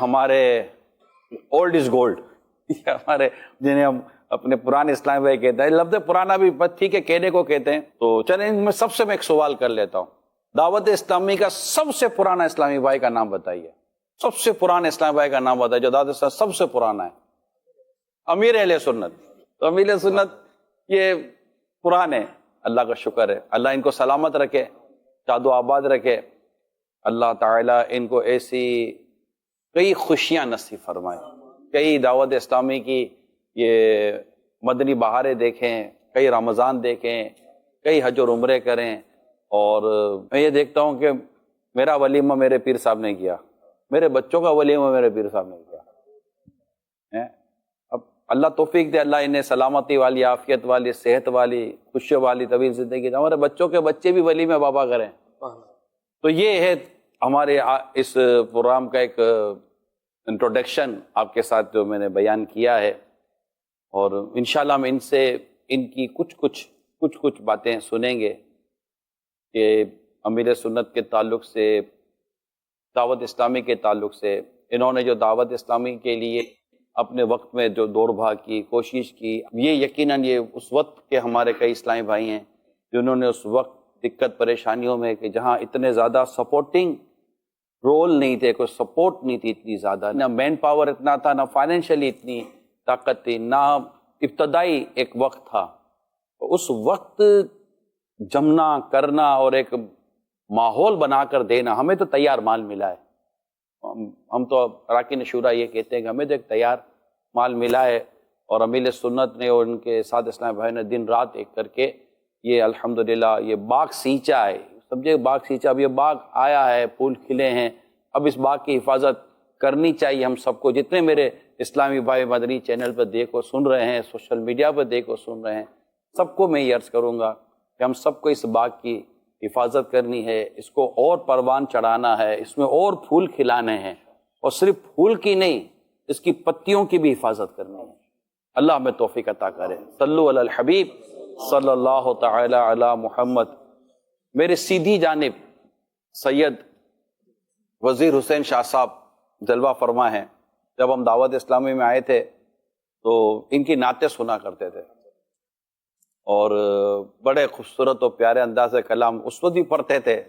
ہمارے old is gold, ہمارے جنہیں ہم اپنے پرانے اسلامی بھائی کہتے ہیں، لفظ پرانا بھی ٹھیک ہے کہنے کو کہتے ہیں، تو چلیں ان میں سب سے میں ایک سوال کر لیتا ہوں، دعوت اسلامی کا سب سے پرانا اسلامی بھائی کا نام بتائیے، سب سے پرانے اسلامی بھائی کا نام بتائیے جو دعوت اسلامی سب سے پرانا ہے۔ امیر اہل سنت، تو امیر سنت یہ پرانے، اللہ کا شکر ہے، اللہ ان کو سلامت رکھے، شاد و آباد رکھے، اللہ تعالیٰ ان کو ایسی کئی خوشیاں نصیب فرمائے، کئی دعوت اسلامی کی یہ مدنی بہاریں دیکھیں، کئی رمضان دیکھیں، کئی حج و عمرے کریں، اور میں یہ دیکھتا ہوں کہ میرا ولیمہ میرے پیر صاحب نے کیا، میرے بچوں کا ولیمہ میرے پیر صاحب نے کیا۔ اب اللہ توفیق دے، اللہ انہیں سلامتی والی، عافیت والی، صحت والی، خوشیوں والی طویل زندگی دے، ہمارے بچوں کے بچے بھی ولیمہ بابا کریں۔ تو یہ ہے ہمارے اس پروگرام کا ایک انٹروڈکشن آپ کے ساتھ جو میں نے بیان کیا ہے، اور انشاءاللہ ہم ان سے ان کی کچھ باتیں سنیں گے کہ امیر سنت کے تعلق سے، دعوت اسلامی کے تعلق سے، انہوں نے جو دعوت اسلامی کے لیے اپنے وقت میں جو دوڑ بھاگ کی، کوشش کی، یہ یقیناً یہ اس وقت کے ہمارے کئی اسلامی بھائی ہیں جنہوں نے اس وقت دقت پریشانیوں میں، کہ جہاں اتنے زیادہ سپورٹنگ رول نہیں تھے، کوئی سپورٹ نہیں تھی اتنی زیادہ، نہ مین پاور اتنا تھا، نہ فائنینشلی اتنی طاقت تھی، نہ ابتدائی ایک وقت تھا، تو اس وقت جمنا کرنا اور ایک ماحول بنا کر دینا، ہمیں تو تیار مال ملا ہے، ہم تو اراکین شورا یہ کہتے ہیں کہ ہمیں تو ایک تیار مال ملا ہے، اور امیر سنت نے اور ان کے ساتھ اسلام بھائی نے دن رات ایک کر کے یہ الحمدللہ یہ باغ سینچا ہے، سمجھے باغ سینچا، اب یہ باغ آیا ہے، پھول کھلے ہیں، اب اس باغ کی حفاظت کرنی چاہیے ہم سب کو، جتنے میرے اسلامی بھائی مدنی چینل پہ دیکھو سن رہے ہیں، سوشل میڈیا پہ دیکھو سن رہے ہیں، سب کو میں یہ عرض کروں گا کہ ہم سب کو اس باغ کی حفاظت کرنی ہے، اس کو اور پروان چڑھانا ہے، اس میں اور پھول کھلانے ہیں، اور صرف پھول کی نہیں، اس کی پتیوں کی بھی حفاظت کرنی ہے۔ اللہ ہمیں توفیق عطا کرے۔ صلو علی الحبیب صلی اللہ تعالی علی محمد۔ میرے سیدھی جانب سید وزیر حسین شاہ صاحب جلوہ فرما ہیں، جب ہم دعوت اسلامی میں آئے تھے تو ان کی نعتیں سنا کرتے تھے، اور بڑے خوبصورت اور پیارے انداز سے کلام اس وقت بھی پڑھتے تھے،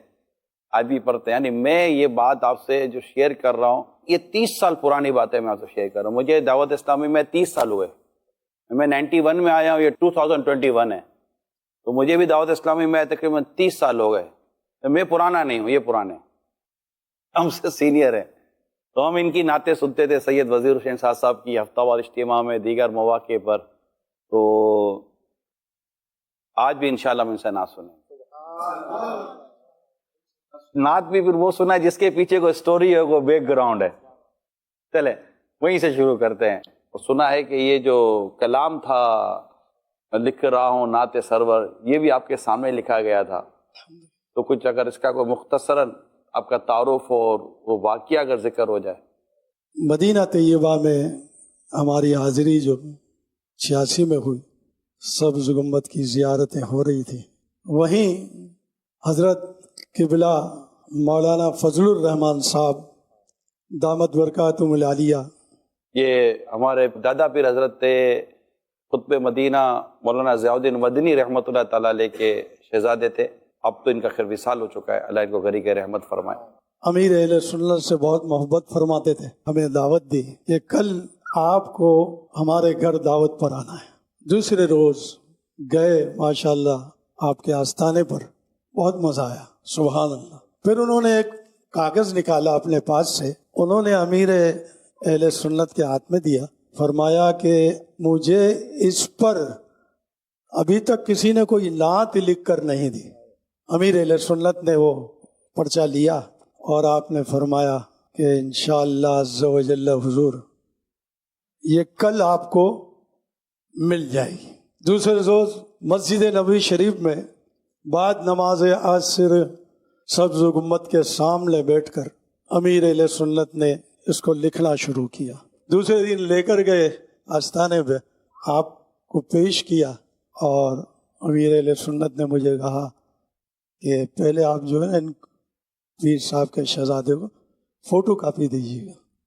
آج بھی پڑھتے ہیں۔ یعنی میں یہ بات آپ سے جو شیئر کر رہا ہوں، یہ 30 سال پرانی باتیں میں آپ سے شیئر کر رہا ہوں۔ مجھے دعوت اسلامی میں 30 سال ہوئے، میں 91 میں آیا ہوں، یہ 2021 ہے، تو مجھے بھی دعوت اسلامی میں تقریباً 30 سال ہو گئے۔ میں پرانا نہیں ہوں، یہ پرانے ہم سے سینئر ہیں، تو ہم ان کی نعتیں سنتے تھے سید وزیر حسین شاہ صاحب کی ہفتہ وار اجتماع میں، دیگر مواقع پر، تو آج بھی انشاءاللہ ہم ان سے نعت سنیں۔ نعت بھی پھر وہ سنا ہے جس کے پیچھے کوئی سٹوری ہے، کوئی بیک گراؤنڈ ہے۔ چلیں وہیں سے شروع کرتے ہیں۔ سنا ہے کہ یہ جو کلام تھا لکھ رہا ہوں نعت سرور، یہ بھی آپ کے سامنے لکھا گیا تھا، تو کچھ اگر اس کا کوئی مختصراً آپ کا تعارف اور وہ واقعہ اگر ذکر ہو جائے۔ مدینہ طیبہ میں ہماری حاضری جو 86 میں ہوئی، سبز گنبد کی زیارتیں ہو رہی تھیں، وہیں حضرت قبلہ مولانا فضل الرحمان صاحب دامت برکاتہم العالیہ، یہ ہمارے دادا پیر حضرت قطب مدینہ مولانا ضیاء الدین مدنی رحمۃ اللہ تعالیٰ علیہ کے شہزادے تھے، اب تو ان کا خیر وصال ہو چکا ہے، اللہ ان کو غریق رحمت فرمائے۔ امیر اہل سنت سے بہت محبت فرماتے تھے، ہمیں دعوت دی کہ کل آپ کو ہمارے گھر دعوت پر آنا ہے۔ دوسرے روز گئے، ماشاءاللہ آپ کے آستانے پر، بہت مزہ آیا، سبحان اللہ۔ پھر انہوں نے ایک کاغذ نکالا اپنے پاس سے، انہوں نے امیر اہل سنت کے ہاتھ میں دیا، فرمایا کہ مجھے اس پر ابھی تک کسی نے کوئی نعت لکھ کر نہیں دی۔ امیر اہل سنت نے وہ پرچہ لیا اور آپ نے فرمایا کہ انشاءاللہ عز و جل حضور یہ کل آپ کو مل جائے گی۔ دوسرے روز مسجد نبوی شریف میں بعد نماز عصر سبز گنبد کے سامنے بیٹھ کر امیر اہل سنت نے اس کو لکھنا شروع کیا۔ دوسرے دن لے کر گئے آستانے پہ، آپ کو پیش کیا، اور امیر اہل سنت نے مجھے کہا کہ پہلے آپ جو ہے ان پیر صاحب کے شہزادے کو فوٹو کاپی دیجیے گا۔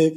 1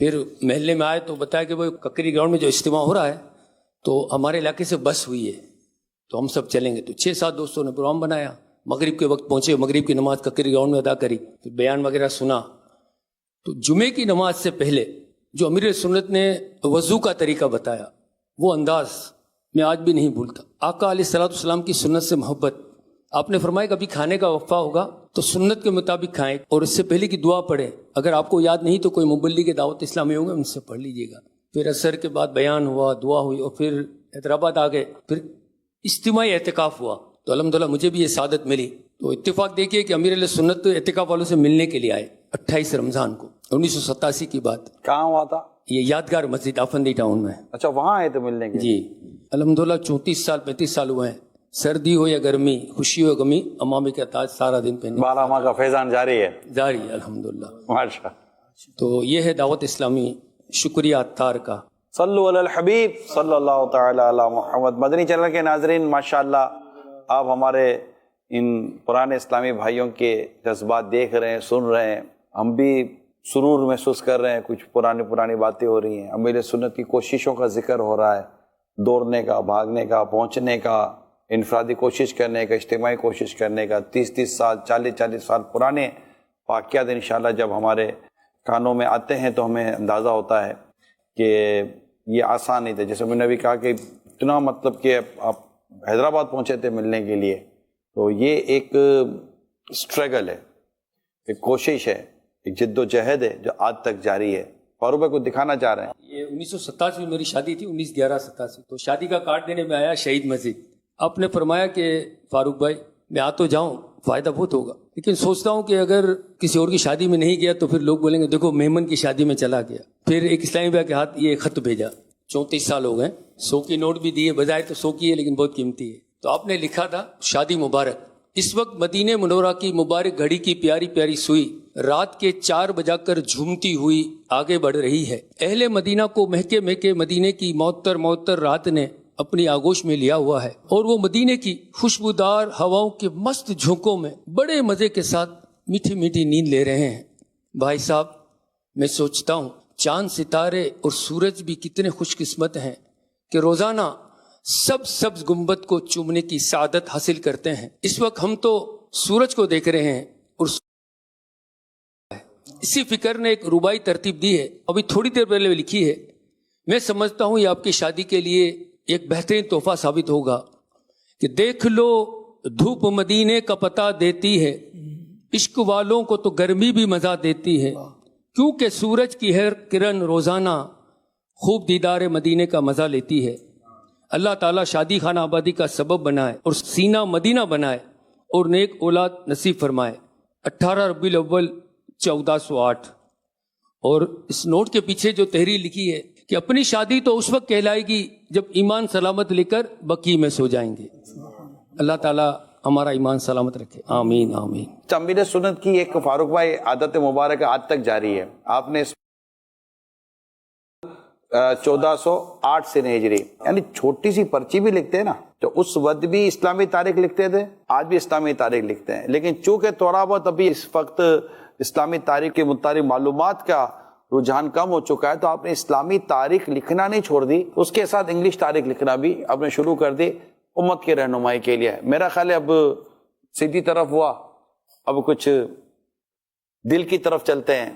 پھر محلے میں آئے تو بتایا کہ وہ ککری گراؤنڈ میں جو اجتماع ہو رہا ہے تو ہمارے علاقے سے بس ہوئی ہے تو ہم سب چلیں گے. تو 6-7 دوستوں نے پروگرام بنایا, مغرب کے وقت پہنچے, مغرب کی نماز ککری گراؤنڈ میں ادا کری, پھر بیان وغیرہ سنا. تو جمعے کی نماز سے پہلے جو امیر سنت نے وضو کا طریقہ بتایا, وہ انداز میں آج بھی نہیں بھولتا. آقا علیہ الصلوۃ والسلام کی سنت سے محبت. آپ نے فرمایا کبھی کھانے کا وقفہ ہوگا تو سنت کے مطابق کھائیں اور اس سے پہلے کی دعا پڑھیں. اگر آپ کو یاد نہیں تو کوئی مبلغ کے دعوت اسلامی ہوں گے, ان سے پڑھ لیجیے گا. پھر عصر کے بعد بیان ہوا, دعا ہوئی, اور پھر حیدرآباد آ گئے, پھر اجتماعی اعتکاف ہوا. تو الحمدللہ مجھے بھی یہ سعادت ملی. تو اتفاق دیکھیے کہ امیر علیہ سنت اعتکاف والوں سے ملنے کے لیے آئے 28 رمضان کو 1987 کی بات. کہاں ہوا تھا یہ یادگار مسجد آفندی ٹاؤن میں. اچھا وہاں آئے تھے ملنے کے؟ جی الحمدللہ 34 سال 35 سال ہوئے ہیں. سردی ہو یا گرمی, خوشی ہو غمی, امامے کا تاج سارا دن پہنے 12 ماہ کا فیضان جاری ہے. جاری ہے الحمدللہ. ماشاء. تو یہ ہے دعوت اسلامی. شکریہ عطار کا. صلو علی الحبیب صلی اللہ تعالی علی محمد. مدنی چینل کے ناظرین, ماشاءاللہ آپ ہمارے ان پرانے اسلامی بھائیوں کے جذبات دیکھ رہے ہیں, سن رہے ہیں. ہم بھی سرور محسوس کر رہے ہیں, کچھ پرانی باتیں ہو رہی ہیں. امیر سنت کی کوششوں کا ذکر ہو رہا ہے, دوڑنے کا, بھاگنے کا, پہنچنے کا, انفرادی کوشش کرنے کا, اجتماعی کوشش کرنے کا. 30 سال 40 سال پرانے واقعات انشاءاللہ جب ہمارے کانوں میں آتے ہیں تو ہمیں اندازہ ہوتا ہے کہ یہ آسان نہیں تھا. جیسے میں نے بھی کہا کہ اتنا مطلب کہ آپ حیدرآباد پہنچے تھے ملنے کے لیے, تو یہ ایک اسٹرگل ہے, ایک کوشش ہے, ایک جد و جہد ہے جو آج تک جاری ہے. فاروق بھائی کو دکھانا چاہ رہے ہیں. یہ 1987 میں میری شادی تھی, 19/11/87. تو شادی کا کارڈ دینے میں آیا شہید مسجد. آپ نے فرمایا کہ فاروق بھائی میں آ تو جاؤں, فائدہ بہت ہوگا, لیکن سوچتا ہوں کہ اگر کسی اور کی شادی میں نہیں گیا تو پھر لوگ بولیں گے دیکھو مہمان کی شادی میں چلا گیا. پھر ایک اسلامی بھائی کے ہاتھ یہ خط بھیجا, 34 سال ہو گئے, 100 کی نوٹ بھی دیے, بجائے تو 100 کی ہے لیکن بہت قیمتی ہے. تو آپ نے لکھا تھا شادی مبارک. اس وقت مدینہ منورہ کی مبارک گھڑی کی پیاری پیاری سوئی رات کے 4 بجا کر جھومتی ہوئی آگے بڑھ رہی ہے. اہل مدینہ کو مہکے مہکے مدینے کی معطر رات نے اپنی آغوش میں لیا ہوا ہے, اور وہ مدینے کی خوشبودار ہواؤں کے مست جھونکوں میں بڑے مزے کے ساتھ میٹھی میٹھی نیند لے رہے ہیں. بھائی صاحب میں سوچتا ہوں چاند ستارے اور سورج بھی کتنے خوش قسمت ہیں کہ روزانہ سبز گنبد کو چومنے کی سعادت حاصل کرتے ہیں. اس وقت ہم تو سورج کو دیکھ رہے ہیں اور اسی فکر نے ایک ربائی ترتیب دی ہے, ابھی تھوڑی دیر پہلے لکھی ہے. میں سمجھتا ہوں یہ آپ کی شادی کے لیے ایک بہترین تحفہ ثابت ہوگا کہ دیکھ لو دھوپ مدینے کا پتہ دیتی ہے, عشق والوں کو تو گرمی بھی مزہ دیتی ہے, کیونکہ سورج کی ہر کرن روزانہ خوب دیدار مدینے کا مزہ لیتی ہے. اللہ تعالیٰ شادی خانہ آبادی کا سبب بنائے اور سینہ مدینہ بنائے اور نیک اولاد نصیب فرمائے. 18 ربیع الاول 1408. اور اس نوٹ کے پیچھے جو تحریر لکھی ہے کہ اپنی شادی تو اس وقت کہلائے گی جب ایمان سلامت لے کر بقی میں سو جائیں گے. اللہ تعالیٰ ہمارا ایمان سلامت رکھے, آمین آمین. امیر سنت کی ایک فاروق بھائی عادت مبارک آج تک جاری ہے. آپ نے 1408 سے ہجری, یعنی چھوٹی سی پرچی بھی لکھتے ہیں نا, تو اس وقت بھی اسلامی تاریخ لکھتے تھے, آج بھی اسلامی تاریخ لکھتے ہیں. لیکن چونکہ تھوڑا بہت ابھی اس وقت اسلامی تاریخ کے متعلق معلومات کا رجحان کم ہو چکا ہے, تو آپ نے اسلامی تاریخ لکھنا نہیں چھوڑ دی, اس کے ساتھ انگلش تاریخ لکھنا بھی آپ نے شروع کر دی امت کی رہنمائی کے لیے. میرا خیال ہے اب سیدھی طرف ہوا, اب کچھ دل کی طرف چلتے ہیں.